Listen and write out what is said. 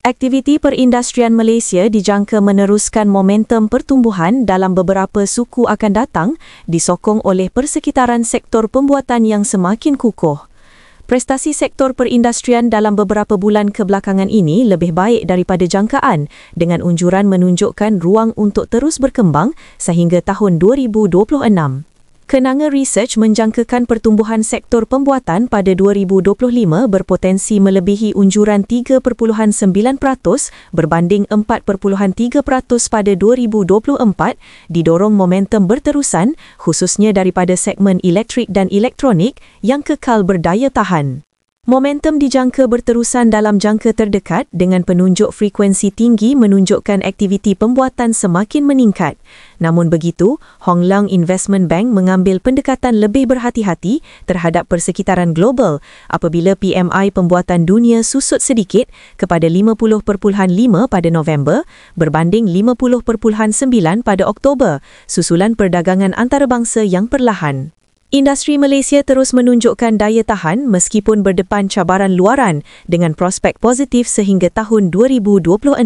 Aktiviti perindustrian Malaysia dijangka meneruskan momentum pertumbuhan dalam beberapa suku akan datang disokong oleh persekitaran sektor pembuatan yang semakin kukuh. Prestasi sektor perindustrian dalam beberapa bulan kebelakangan ini lebih baik daripada jangkaan dengan unjuran menunjukkan ruang untuk terus berkembang sehingga tahun 2026. Kenanga Research menjangkakan pertumbuhan sektor pembuatan pada 2025 berpotensi melebihi unjuran 3.9% berbanding 4.3% pada 2024 didorong momentum berterusan khususnya daripada segmen elektrik dan elektronik yang kekal berdaya tahan. Momentum dijangka berterusan dalam jangka terdekat dengan penunjuk frekuensi tinggi menunjukkan aktiviti pembuatan semakin meningkat. Namun begitu, Hong Leong Investment Bank mengambil pendekatan lebih berhati-hati terhadap persekitaran global apabila PMI pembuatan dunia susut sedikit kepada 50.5 pada November berbanding 50.9 pada Oktober susulan perdagangan antarabangsa yang perlahan. Industri Malaysia terus menunjukkan daya tahan meskipun berdepan cabaran luaran dengan prospek positif sehingga tahun 2026.